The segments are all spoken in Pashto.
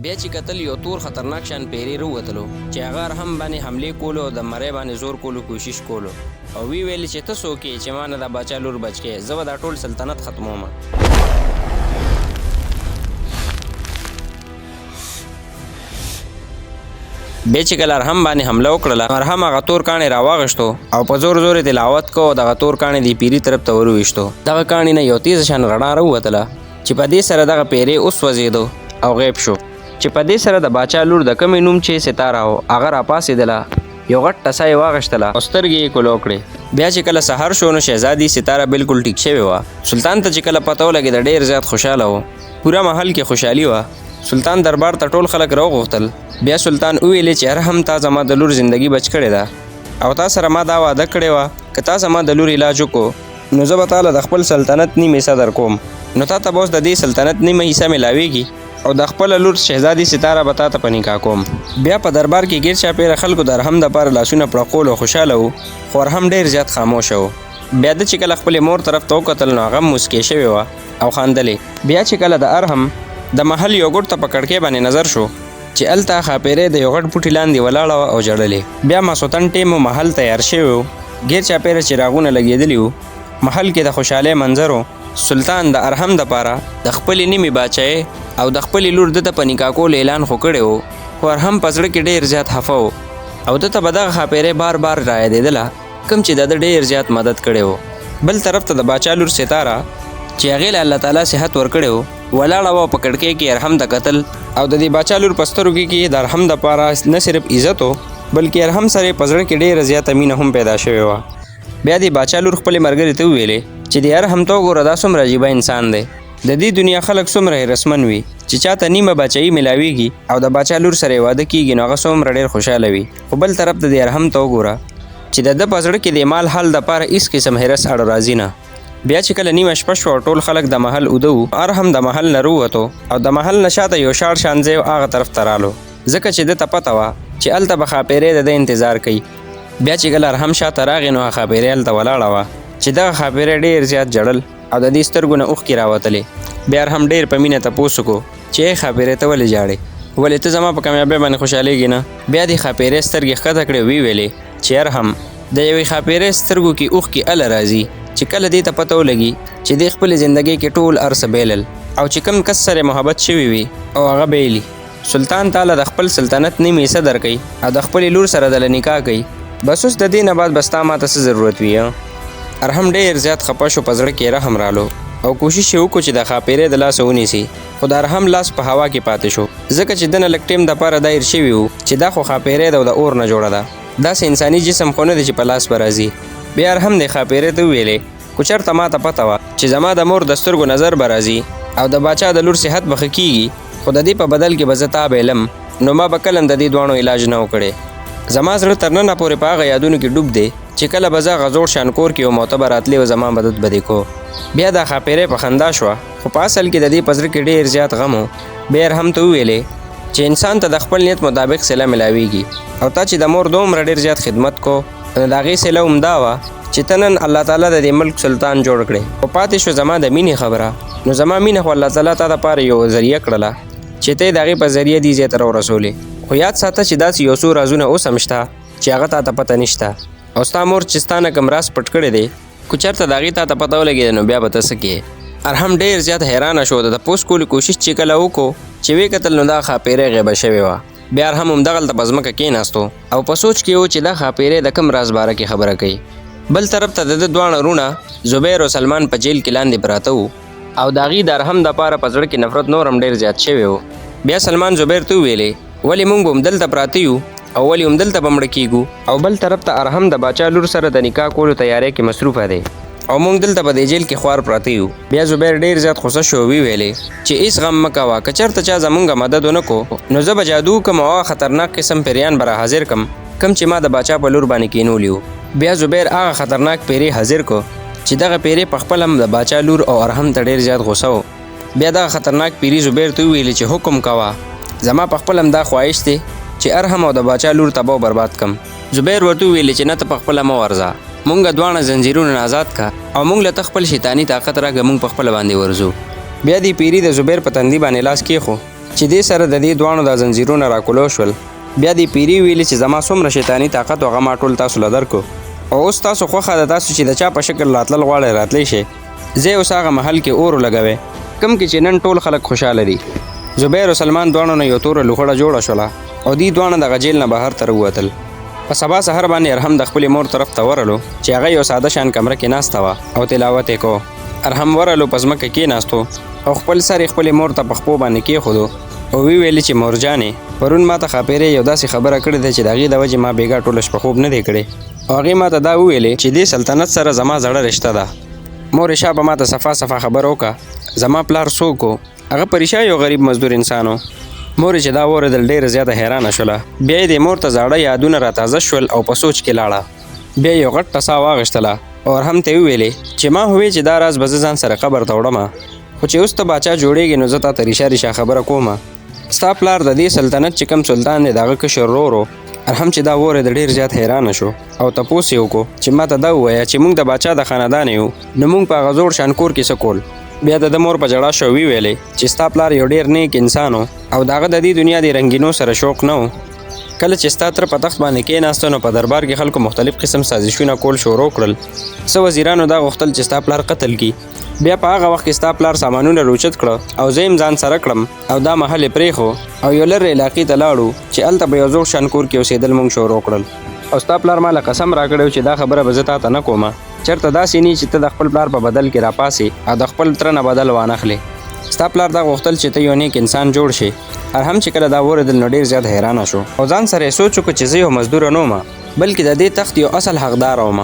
بیا چې کتل یو تور خطرناک شان پیری راووتلو چې هغه ارهم باندې حملې کولو او د مرۍ باندې زور کولو کوشش کولو او وی ویل چې ته څوک یې چې ما نه د باچا لور بچ کې زه به دا ټول سلطنت ختموم. بیا چې کله ارهم باندې حمله وکړله ارهم هغه تور کاڼی راواغشتو او په زور زور تلاوت کو او دغه تور کاڼی د پیري طرف ته ورویشتو. دغه کاڼي نه یو تیز شان رڼا راووتله چې په دې سره دغه پیری اوس وځېدو او غیب شو چې په دې سره د باچا لور د کمې نوم چې ستاره و هغه راپاڅېدله یو غټ ټسه یې واغشتله او سترګې یې کلو کړې. بیا چې کله سهار شو نو شهزادي ستاره بالکل ټیک شوې وه. سلطان ته چې کله پته ولګېده ډېر زیات خوشحاله و. پوره محل کې خوشحالي وه. سلطان دربار ته ټول خلک راوغوښتل. بیا سلطان وویلې چې ارهم تا زما د لور زندگی بچ کړې ده او تا سره ما دا واده کړې وه که تا زما د لور علاج وکړو نو زه به تاله د خپل سلطنت نیمه حصه درکوم نو تا ته به اوس د دې سلطنت نیمه حصه میلاویږي او د خپله لور شهزادي ستاره به تا ته په نکاح کوم. بیا په دربار کې ګیر چاپېره خلکو د ارهم دپاره لاسونه پړقول او خوشحاله وو خو ارهم ډېر زیات خاموشه و. بیا ده چې کله خپلې مور طرف ته وکتل نو هغه موسکې شوې وه او خندلې. بیا چې کله د ارهم د محل یو ګوټ ته په کړکۍ باندې نظر شو چې هلته ښاپیرۍ د یو غټ بوټي لاندې ولاړه وه او ژړلې. بیا ماسوتن ټیم محل تیار شوی و. ګیر چاپېره چراغونه لګېدلي وو. محل کې د خوشحالۍ منظر و. سلطان د ارهم دپاره د خپلې نیمې باچایۍ او د خپلې لور ده ته په نکاح کولو اعلان خو کړی و خو ارهم په زړه کې ډېر زیات خفه و او ده ته به دغه ښاپیرۍ بار بار رایادېدله کوم چې د ده ډېر زیات مدد کړی و. بل طرف ته د باچا لور ستاره چې هغې له الله تعالی صحت ورکړی و ولاړه وه په کړکۍ کې ارهم ته کتل او د دې باچا لور په سترګو کې د ارهم دپاره نه صرف عزت و بلکې ارهم سره په زړه کې ډېره زیاته مینه هم پیدا شوې وه. بیا د باچا لور خپلې ملګرې ته وویلې چې د ارهم ته وګوره دا څومره عجیبه انسان دی. د دې دنیا خلک څومره رسمن وي چې چاته نیمه باچایي میلاویږي او د باچا لور سره یې واده کېږي نو هغه څومره ډېر خوشحاله وي. خو بل طرف ته د ارهم ته وګوره چې د ده په زړه کې د مال حل دپاره هېڅ قسم حرس اړ راځي نه. بیا چې کله نیمه شپه شوه ټول خلک د محل اوده وو ارهم د محل نه راووتو او د محل نه شاته یو شاړ شان ځای هغه طرف ته رالو ځکه چې ده ته پته وه چې هلته به ښاپیرۍ د ده انتظار کوي. بیا چې کله ارهم شاته راغی نو هغه ښاپیرۍ هلته ولاړه وه چې دغه ښاپیرۍ ډېر زیات جړل او د دې سترګو نه اوښکې راوتلې. بیا ارهم ډېر په مینه تپوس وکړو چې ای ښاپیرۍ ته ولې ژاړې ولې ته زما په کامیابۍ باندې خوشحالېږې نه. بیا دې ښاپیرۍ سترګې ښکته کړې ویې ویلې چې ارهم د یوې ښاپیرۍ سترګو کې اوښکې هله راځي چې کله دې ته پته ولګي چې دې خپلې زندګۍ کې ټول هر څه بیلل او چې کوم کس سره محبت شوي وي او هغه بیلي. سلطان تعالی د خپل سلطنت نیمې حصه درکوي او د خپلې لور سره دله نکاح کوي. بس اوس د دې نه بعد بس تا ماته څه ضرورت وي. ارهم ډېر زیات خفه شو په زړه کې رحم رالو او کوشش یې وکړو چې د ښاپیرۍ د لاسه ونیسي خو د ارهم لاس په هوا کې پاتې شو ځکه چې ده نه لږ ټیم دپاره دا هېر شوي وو چې دا خو ښاپیرۍ ده او د اور نه جوړه ده داسې انساني جسم خو نه دی چې په لاس به راځي. بیا ارهم د ښاپیرۍ ته وویلې خو چېرته ما ته پته وه چې زما د مور د سترګو نظر به راځي او د باچا د لور صحت به ښه کېږي خو د دې په بدل کې به زه تا بیلم نو ما به کله د دې دواړو علاج نه و کړی. زما زړه تر ننه پورې په هغه یادونو کې ډوب دی چې کله به زه هغه زوړ شان کور کې یو معتبر راتلی او زما مدد به دې کو. بیا دا ښاپیرۍ په خندا شوه خو په اصل کې د دې په زړه کې ډېر زیات غم و. بیا ارهم ته وویلې چې انسان ته د خپل نیت مطابق صله میلاویږي او تا چې د مور دومره ډېر زیات خدمت کو نو د هغې صله همدا وه چې ته نن الله تعالی د دې ملک سلطان جوړ کړې او پاتې شو زما د مینې خبره نو زما مینه خو الله تعالی تا دپاره یو ذریعه کړله چې ته یې د هغې په ذریعه دې ځای ته راورسولې. خو یاد ساته چې داسې یو څو رازونه اوس هم شته چې هغه تا ته پته نشته او ستا مور چې ستا نه کوم راز پټ کړی دی که چېرته د هغې تا ته پته ولګېده نو بیا به ته څه کوې. ارهم ډېر زیات حیرانه شو د تپوس کولو کوشش چې کله وکړو چې ویې کتل نو دا ښاپیرۍ غیبه شوې وه. بیا ارهم همدغلته په ځمکه کېناستو او په سوچ کې و چې دا ښاپیرۍ د کوم راز باره کې خبره کوي. بل طرف ته د ده دواړه وروڼه زبیر او سلمان په جیل کې لاندې پراته وو او د هغې د ارهم دپاره په زړه کې نفرت نور هم ډېر زیات شوی و. بیا سلمان زبیر ته وویلې ولې موږ به همدلته پراته یو او ولې همدلته به مړه کېږو او بل طرف ته ارهم د باچا لور سره د نکاح کولو تیاری کې مصروفه دی او موږ دلته په دې جیل کې خوار پراته یو. بیا زبیر ډېر زیات غوسه شو ویلې چې هېڅ غم مه کوه که چېرته چا زمونږ مدد ونه کړو نو زه به جادو وکړم او هغه خطرناک قسم پیریان به راحاضر کړم کوم چې ما د باچا په لور باندې کېنولي وو. بیا زبیر هغه خطرناک پیری حاضر کو چې دغه پیری په خپل هم د باچا لور او ارهم ته ډېر زیات غوسه و. بیا دغه خطرناک پیری زبیر ته وویلې چې حکم کوه زما په خپل هم دا خواهش دی چې ارهم او د باچا لور تباه او برباد کم. زبیر ورته وویلې چې نه ته په خپله مه ورځه مونږ دواړه زنځیرونه آزاد کا او مونږ له ته خپل شیطاني طاقت راکړه مونږ په خپله باندې ورځو. بیا دې پیري د زبیر په تندي باندې لاس کېښو چې دې سره د دې دواړو د زنځیرونه راکولو شول. بیا دې پیري ویلې چې زما څومره شیطاني طاقت هغه ما ټول تاسو له درکو، او اوس تاسو خوښه ده تاسو چې د چا په شکل راتلل غواړئ راتلی شئ. زه اوس هغه محل کې اور ولګوئ کوم کې چې نن ټول خلک خوشحاله دي. زبیر او سلمان دواړو نه یو توره لوخړه جوړه شوله او دې دواړه دغه جیل نه بهر ته راووتل. په سبا سحر باندې ارحم د خپلې مور طرف ته ورلو چې هغه یو ساده شان کمره کې ناسته وه او تلاوت یې کو. ارحم ورلو په ځمکه کېناستو او خپل سر یې خپلې مور ته په خپو باندې کېښودو او وی ویلې چې مورجانې پرون ما ته ښاپیرې یو داسې خبره کړې ده چې د هغې د وجې ما بېګا ټوله شپه خوب نه دی کړی، او هغې ما ته دا وویلې چې دې سلطنت سره زما زړه رشته ده. مور شاه به ما ته صفا صفا خبره وکړه زما پلار څوک و. هغه پریشا یو غریب مزدور انسان و. مور چې دا واورېدل ډېره زیاته حیرانه شوله. بیا یې د مور ته زاړه یادونه راتازه شول او په سوچ کې لاړه. بیا یو غټ ټسا واغېشتله او ارحم ته یې وویلې چې ما هوې چې دا راز به زه ځان سره قبر ته وړمه، خو چې اوس ته باچا جوړېږې نو زه تا ته ریشه خبره کومه. ستا پلار د دې سلطنت چې کوم سلطان دی د هغه کشر ورور و. ارحم چې دا واورېد ډېر زیات حیرانه شو او تپوس یې وکړو چې ما ته دا ووایه چې موږ د باچا د خاندان یو نو موږ په هغه زوړ شان کور کې څه کول. بیا د مور په جړا شو وی ویلې چې ستا پلار یو ډېر نیک انسان و او د هغه د دې دنیا د رنګینو سره شوق نه و. کله چې ستا تره په تخت باندې کېناسته نو په دربار کې خلکو مختلف قسم سازشونه کول شروع کړل. څه وزیرانو دا غوښتل چې ستا پلار قتل کړي. بیا په هغه وخت کې ستا پلار سامانونه روچت کړه او زه یم ځان سره کړم او دا محل یې پرېښو او یو لرې علاقې ته لاړو چې هلته به یو زوړ شان کور کې اوسېدل موږ شروع کړل. او ستا پلار ما له قسم راکړی چې دا خبره به زه تا ته نه کومه چېرته داسې نه چې ته د خپل پلار په بدل کې راپاسې او د خپل تره نه بدل وانخلې. ستا پلار دا غوښتل چې ته یو نیک انسان جوړ شې. ارحم چې کله دا واورېدل نو ډېر زیات حیرانه شو او ځان سره یې سوچ وکړو چې زه یو مزدوره نه وم بلکې د دې تخت یو اصل حقداره وم.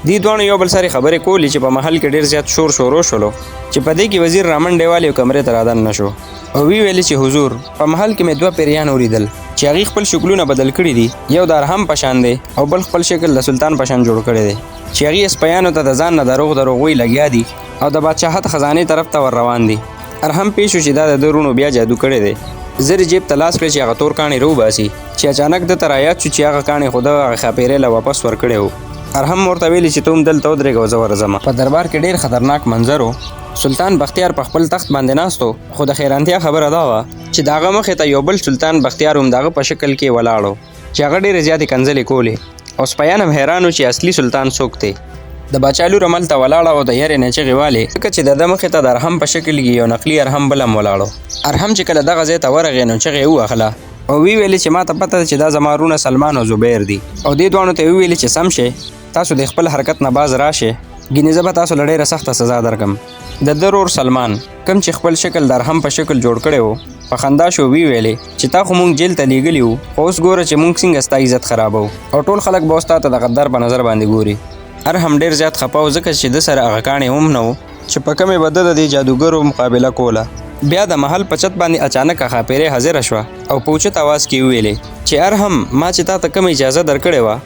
دې دواړو یو بل سره خبرې کولې چې په محل کې ډېر زیات شور شروع شولو چې په دې کې وزیر رامنډې والی یو کمرې ته رادننه شو او وی ویلې چې حضور په محل کې مې 2 پیریان ولیدل چې هغې خپل شکلونه بدل کړي دي. یو د ارحم په شان دی او بل خپل شکل د سلطان په شان جوړ کړی دی چې هغې سپیانو ته د ځان نه دروغ وی لګیا دي او د بادشاهت خزانې طرف ته ور روان دي. ارحم پېښ شو چې دا د ده وروڼو بیا جادو کړی دی. زر جیب ته لاس کړی چې هغه تور کاڼي راوباسي چې اچانک ده ته رایاد شو چې هغه کاڼي خو ده هغه ښاپیرې له واپس ورکړی و. ارحم ورته ویلي چې ته هم دلته ودرېږه او زه ورځمه. په دربار کې ډېر خطرناک منظر و. سلطان بختیار په خپل تخت باندې ناست و خو د حیرانتیا خبره دا وه چې د هغه مخې ته یو بل سلطان بختیار هم د هغه په شکل کې ولاړ و چې هغه ډېرې زیاتې کنځلې کولې او سپیان هم حیران و چې اصلي سلطان څوک دی. د باچا لور هملته ولاړه او د یارې نه چغې والې ځکه چې د ده مخې ته د ارحم په شکل کې یو نقلي ارحم بل هم ولاړ و. ارحم چې کله دغه ځای ته ورغی نو چغې یې ووهله او وی ویلې چې ما ته پته ده چې دا زما وروڼه سلمان او زبیر دي او دې دواړو ته یې وویلې چې سم شئ تاسو د خپل حرکت نه باز راشئ ګینې زه به تاسو له ډېره سخته سزا درکم. د ده ورور سلمان کوم چې خپل شکل د ارحم په شکل جوړ کړی و په خندا شو وی ویلې چې تا خو مونږ جیل ته لیږلي وو خو اوس ګوره چې مونږ څنګه ستا عزت خرابو او ټول خلک به اوس تا ته د غدار په نظر باندې ګوري. ارحم ډېر زیات خفه و ځکه چې ده سره هغه کاڼې هم نه و چې په کومې به ده د دې جادوګرو مقابله کوله. بیا د محل په چت باندې اچانک ښاپیرې حاضره شوه او په اوچت اواز کې وویلې چې ارحم ما چې تا ته کومه اجازه درکړې وه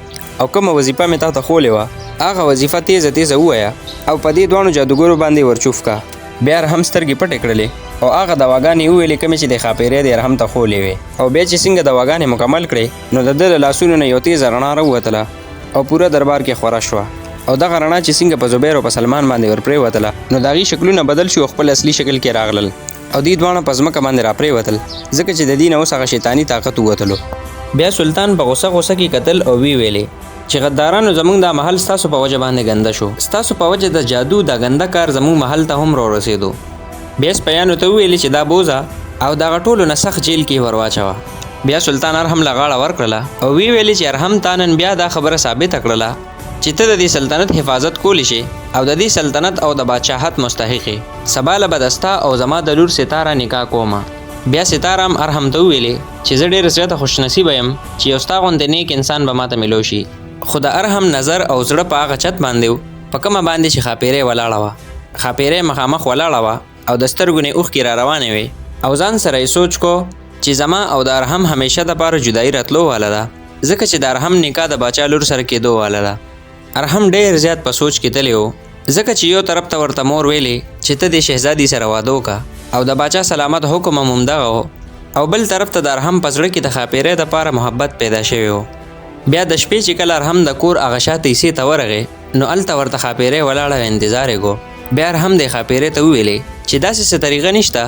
او کومه وظیفه مې تا ته ښولې وه هغه وظیفه تیزه ووایه او په دې دواړو جادوګرو باندې ورچوف کا. بیا ارحم سترګې پټې کړلې او هغه دواګانې وویلې کومې چې د ښاپیرې د ارحم ته ښولې وې او بیا چې څنګه دواګانې مکمل کړې نو د ده له لاسونو نه یو تیزه رڼا راووتله او پوره دربار کې خوره شوه او دغه رڼا چې څنګه په زبیر او په سلمان باندې ور پرېوتله نو د هغې شکلونه بدل شو او خپل اصلي شکل کې راغلل او دې دواړه په ځمکه باندې را پرېوتل ځکه چې د دې نه اوس هغه شیطاني طاقت ووتلو. بیا سلطان په غوسه کې کتل او وی ویلې چې غدارانو زمونږ دا محل ستاسو په وجه باندې ګنده شو ستاسو په وجه د جادو دا ګنده کار زمونږ محل ته هم رارسېدو. بیا سپیانو ته وویلې چې دا بوزه او دغه ټولو نه سخت جیل کې ور واچوه. بیا سلطان ارحم له غاړه ورکړله او وی ویلې چې ارحم تا نن بیا دا خبره ثابته کړله چې ته د دې سلطنت حفاظت کولی شي او د دې سلطنت او د بادشاهت مستحق یې. سبا له به د ستا او زما د لور ستاره نکاح کومه. بیا ستاره هم ارحم ته وویلې چې زه ډېره زیاته خوشنصیبه یم چې یو ستا غوندې نیک انسان به ماته میلو شي. خو د ارحم نظر او زړه په هغه چت باندې و په کومه باندې چې ښاپیرې ولاړه وه. ښاپیرې مخامخ ولاړه وه او د سترګو نه اوښکې را روانې وې او ځان سره یې سوچ کو چې زما او د ارحم همیشه دپاره جدایي راتلو واله ده ځکه چې د ارحم نکاح د باچا لور سره کېدو واله ده. ارحم ډېر زیات په سوچ کې تللی و ځکه چې یو طرف ته ورته مور ویلې چې ته د شهزادي سره واده وکړه او د باچا سلامت حکم هم همدغه و او بل طرف ته د ارحم په زړه کې د ښاپیرې دپاره محبت پیدا شوی و. بیا د شپې چې کله ارحم د کور هغه شا تیسې ته ورغې نو هلته ورته ښاپیرې ولاړه انتظار یې کو. بیا ارحم د ښاپیرې ته وویلې چې داسې څه طریقه نشته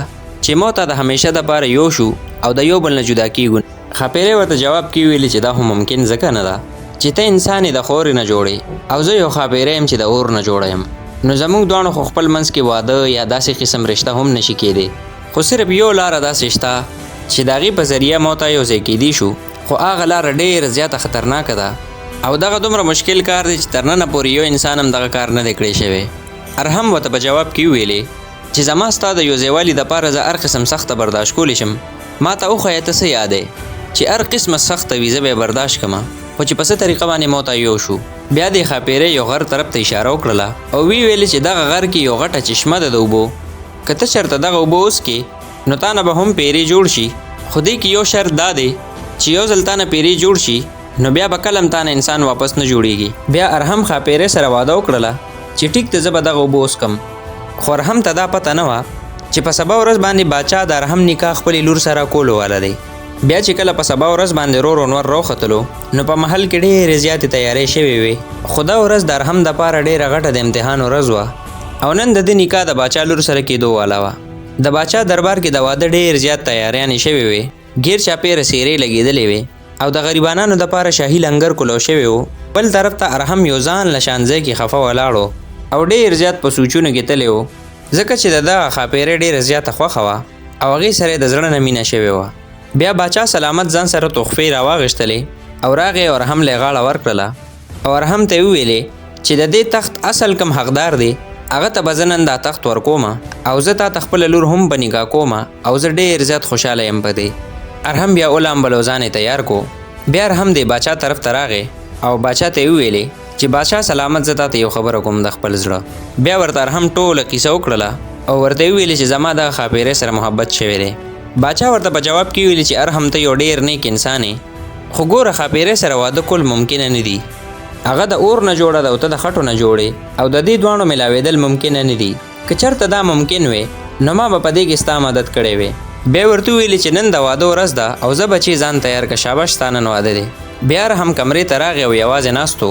چې مو ته د همیشه دپاره یو شو او د یو بل نه جدا کیږو. ښاپیرۍ ورته جواب کې ویلي چې دا خو ممکن ځکه نه ده چې ته انسان یې د خورې نه جوړې او زه یو ښاپیرۍ یم چې د اور نه جوړه یم. نو زموږ دواړو خو خپل منځ کې واده یا داسې قسم رشته هم نشي کېدی، خو صرف یو لاره داسې شته چې د هغې په ذریعه مو ته یو ځای کیدی شو، خو هغه لاره ډېره زیاته خطرناکه ده او دغه دومره مشکل کار دی چې تر ننه پورې یو انسان هم دغه کار نه دی کړی شوی. ارهم ورته په جواب کې وویلې چې زما ستا د یو ځایوالي دپاره زه هر قسم سخته برداشت کولی شم، ما ته وښیه ته څه یاد دی چې هر قسمه سخته وي زه به یې برداشت کړمه، خو چې په څه طریقه باندې مو ته یو شو. بیا دې ښاپیرۍ یو غر طرف ته اشاره وکړله او وی ویلې چې دغه غر کې یو غټه چشمه ده د اوبو، که ته چېرته دغه اوبه وڅکې نو تا نه به هم پیرې جوړ شي، خو دې کې یو شرط دا دی چې یو ځل تا نه پیرې جوړ شي نو بیا به کله هم تا نه انسان واپس نه جوړیږي. بیا ارهم ښاپیرۍ سره واده وکړله چې ټیک ته زه به دغه اوبه وڅکم، خو ارهم ته دا پته نه وه چې په سبا ورځ باندې باچا د ارهم نکاح خپلې لور سره کولو والا دی. بیا چې کله په سبا ورځ باندې رور انور راوختلو نو په محل کې ډېرې زیاتې تیارۍ شوې وې، خو دا ورځ د ارهم دپاره ډېره غټه د امتحان ورځ وه او نن د ده نکاح د باچا لور سره کېدو والا وه. د باچا دربار کې د واده ډېر زیات تیاریانې شوې وې، ګیر چاپېره څېرې لګېدلې وې او د غریبانانو دپاره شاهي لنګر کولو شوی و. بل طرف ته ارهم یو ځان له شان ځای کې خفه ولاړ و او ډېر زیات په سوچونو کې تللی و، ځکه چې د دغه ښاپیرۍ ډېره زیاته خوښه وه او هغې سره یې د زړه نه مینه شوې وه. بیا باچا سلامت ځان سره تحفې راواغېښتلې او راغی او ارهم له یې غاړه ورکړله او ارهم ته یې وویلې چې د دې تخت اصل کم حقدار دی هغه ته به زه نن دا تخت ورکومه او زه تا ته خپله لور هم په نکاح کومه او زه ډېر زیات خوشحاله یم په دې. ارهم بیا ولامبل او ځان یې تیار کو. بیا ارهم دی باچا طرف ته راغی او باچا ته یې وویلې چې باچا سلامت زه تا ته یو خبره کوم د خپل زړه. بیا ورته ارهم ټوله کیسه وکړله او ورته یې وویلې چې زما دغه ښاپیرۍ سره محبت شوی دی. باچا ورته په جواب کې ویلي چې ارهم ته یو ډېر نیک انسان یې، خو ګوره ښاپیرۍ سره واده کول ممکنه نه دي، هغه د اور نه جوړه ده او ته د خټو نه جوړې او د دې دواړو میلاوېدل ممکنه نه دي. که چېرته دا ممکن وی نو ما به په دې کې ستا مدد کړی وی. بیا ورته وویلې چې نن د واده ورځ ده او زه بچې ځان تیار که شاباش ستا نن واده دی. بیا هم کمرې ته راغی او یوازې ناست و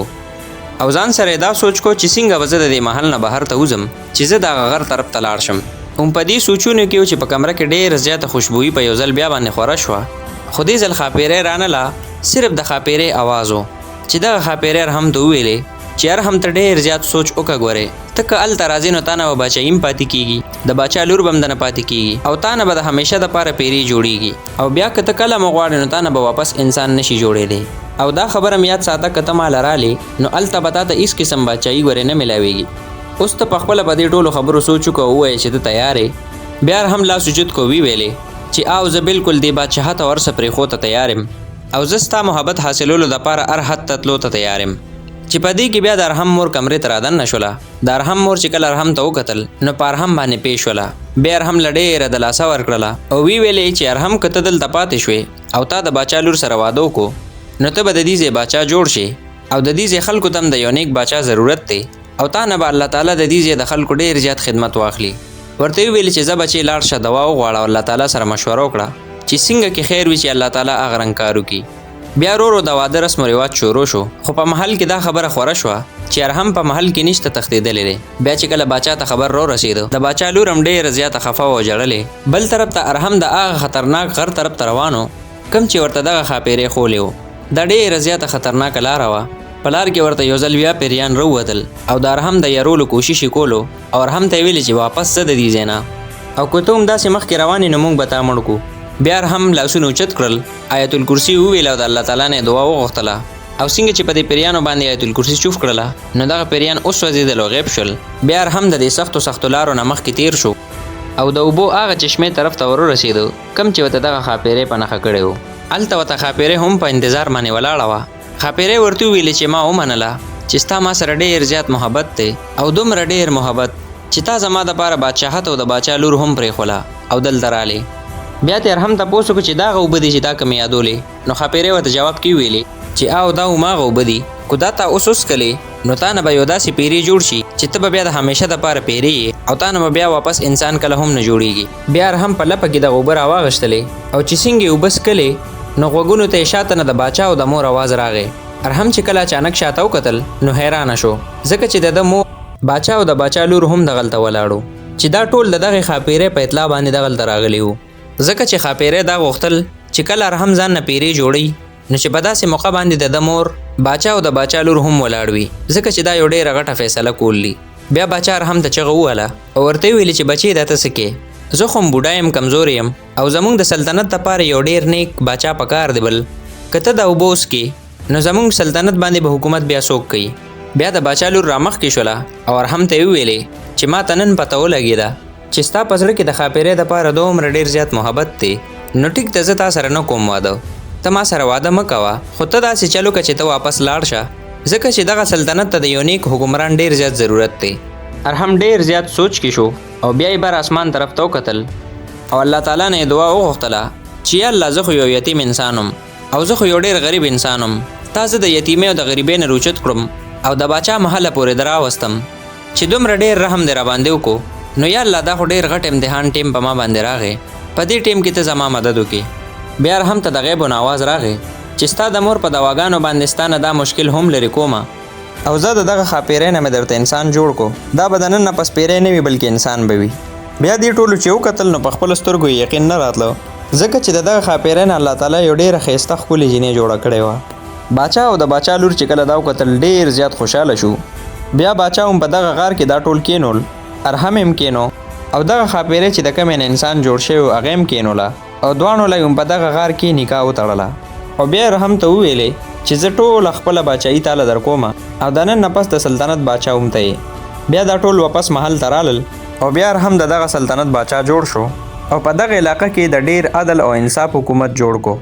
او ځان سره یې دا سوچ کو چې څنګه به زه د دې محل نه بهر ته وځم چې زه دغه غر طرف ته لاړ شم. هم په دې سوچونو کې و چې په کمره کې ډېره زیاته خوشبويي په یو ځل بیا باندې خوره شوه، خو دې ځل ښاپیرۍ رانله، صرف د ښاپیرۍ اواز و چې دغه ښاپیرۍ ارهم ته وویلې چې ارهم ته ډېر زیات سوچ وکړه، ګورې ته که هلته راځې نو تا نه به باچایي هم پاتې کېږي، د باچا لور به هم دنه پاتې کېږي او تا نه به د همیشه دپاره پیرې جوړېږي او بیا که ته کله م غواړې نو تا نه به واپس انسان نشي جوړېدی. او دا خبره م یاد ساته که ته ماله رالې نو هلته به تا ته هېڅ قسم باچایي ګورې نه میلاویږي. اوس ته پخپله په دې ټولو خبرو سوچ وکړه او ووایې چې ته تیار یې. بیا هم لاس اوچت کو وی ویلې چې او زه بالکل دې بادشاهت ته ورسه پرېښو ته تیار یم او زه ستا محبت حاصلولو دپاره هر حد ته تلو ته تیار یم. چې په دې کې بیا د ارهم مور کمرې ته رادننه شوله. د ارهم مور چې کله ارهم ته وکتل نو په ارهم باندې پیښ شوله. بیا ارهم له ډېره دلاسه ورکړله او وی ویلې چې ارهم که ته دلته پاتې شوې او تا د باچا لور سره واده وکړو نو ته به د دې ځای باچا جوړ شې او د دې ځای خلکو ته هم د یو نیک باچا ضرورت دی او تا نه به الله تعالی د دې ځای د خلکو ډېر زیات خدمت واخلي. ورته یې وویلې چې زه بچې لاړ شه دوا وغواړه او الله تعالی سره مشوره وکړه چې څنګه کې خیر وي چې الله تعالی هغه رنګ کار وکړي. بیا ورو د واده رسم و رواج شروع شو، خو په محل کې دا خبره خوره شوه چې ارهم په محل کې نشته تښتېدلی دی. بیا چې کله باچا ته خبر رسېده د باچا لور هم ډېره زیاته خفه و او ژړلې. بل طرف ته ارهم د هغه خطرناک غر طرف ته روان و کوم چې ورته دغه ښاپیرۍ ښولې و. دا ډېره زیاته خطرناکه لاره وه. په لار کې ورته یو ځل بیا پیریان راووتل او د ارهم د یارولو کوشش یې کولو او ارهم ته یې ویلې چې واپس ځه د دې ځای نه او که ته هم داسې مخکې روان یې نو موږ به تا مړ کړو. بیا هم لاسونه اوچت کړل، آیت الکرسي وویل او د الله تعالی نه دعا وغوښتله او څنګه چې په دې پیریانو باندې آیت الکرسي چوف کړله نو دغه پیریان اوس وځېدل او غیب شول. بیا هم د دې سختو لارو نه مخکې تیر شو او د اوبو هغه چشمې طرف ته ورسېدو کوم چې ورته دغه ښاپیرۍ په نښه کړې و. هلته ورته ښاپیرۍ هم په انتظار باندې ولاړه وه. ښاپیرۍ ورته وویلې چې ما ومنله چې ستا ما سره ډېر زیات محبت دی او دومره ډېر محبت چې تا زما دپاره بادشاهت او د باچا لور هم پرېښوله او دلته رالې. بیا تې ارهم تپوس وکړو چې دا هغه اوبه دي چې دا کومې یادولې نو ښاپیرۍ ورته جواب کې وویلې چې او دا هماغه اوبه دي، کو دا تا اوس وڅکلې نو تا نه به یو داسې پیرې جوړ شي چې ته به بیا د همیشه دپاره پیرې یې او تا نه به بیا واپس انسان کله هم نه جوړېږي. بیا ارهم په لپه کې دغه اوبه راواغېښتلې او چې څنګه یې اوبه څکلې نو غوږونو ته یې شاته نه د باچا او د مور اواز راغی. ارهم چې کله اچانک شاته وکتل نو حیرانه شو ځکه چې د ده مور باچا او د باچا لور هم دغلته ولاړو. چې دا ټول د دغه خاپیرې په اطلاع باندې دغلته راغلی وو، ځکه چې خاپیرې دا غوښتل چې کله ارحم ځان نه پیرې جوړي نو چې په داسې موقع باندې د مور باچا او د باچا لور هم ولاړ وي، ځکه چې دا یو ډېره غټه فیصله کولی. بیا باچا ارحم ته چغه ووهله او ورته یې ویلې چې بچې دا ته څه کې، زه خو هم بوډا یم، کمزوری یم او زمونږ د سلطنت دپاره یو ډېر نیک باچا پکار دی، بل که ته دا اوبه وڅکې نو زمونږ سلطنت باندې به حکومت بیا څوک کوي. بیا د باچا لور رامخکې شوله او ارحم ته یې وویلې چې ما ته نن پته ولګېده چې ستا په زړه کې د خاپیرې دپاره دومره ډېر زیات محبت دی، نو ټیک ته زه تا سره نه کوم واده، ته ما سره واده مه کوه، خو ته داسې چلو که چې ته واپس لاړ شه، ځکه چې دغه سلطنت ته د یو نیک حکمران ډېر زیات ضرورت دی. ارحم ډېر زیات سوچ کې شو او بیا یې بر اسمان طرف ته وکتل او الله تعالی نه یې دعا وغوښتله چې یا الله زه خو یو یتیم انسان یم او زه خو یو ډېر غریب انسان یم، تا زه د یتیمۍ او د غریبۍ نه روچت کړم او د باچا محله پورې در راوستم چې دومره ډېر رحم دې راباندې وکړو، نو یا الله دا خو ډېر غټ امتحان ټیم په ما باندې راغی، په دې ټیم کې ته زما مدد وکړې. بیا ارحم ته د غیبو نه آواز راغی چې ستا د مور په دواګانو باندې ستا نه دا مشکل هم لرې کومه او زه د دغه خاپیرۍ نه مې درته انسان جوړ کو، دا به د نن نه پس پیری نه وي بلکې انسان به وي. بیا دې ټولو چې وکتل نو په خپلو سترګو یې یقین نه راتلو، ځکه چې د دغه خاپیرۍ نه الله تعالی یو ډېره ښایسته ښکلې جینۍ جوړه کړې وه. باچا او د باچا لور چې کله دا وکتل ډېر زیات خوشحاله شو. بیا باچا هم په دغه غار کې دا ټول کینول، ارحم هم کینو او دغه خاپیرۍ چې د کمې نه انسان جوړ شوی و هغه هم کینوله او دواړو له هم په دغه غار کې نکاح وتړله او بیا ارحم ته وویلې چې زه ټوله خپله باچایي تاله در کومه او د نن نه پس د سلطنت باچا هم ته یې. بیا دا ټول واپس محل ته رالل او بیا ارحم د دغه سلطنت باچا جوړ شو او په دغه علاقه کې د ډېر عدل او انصاف حکومت جوړ کو.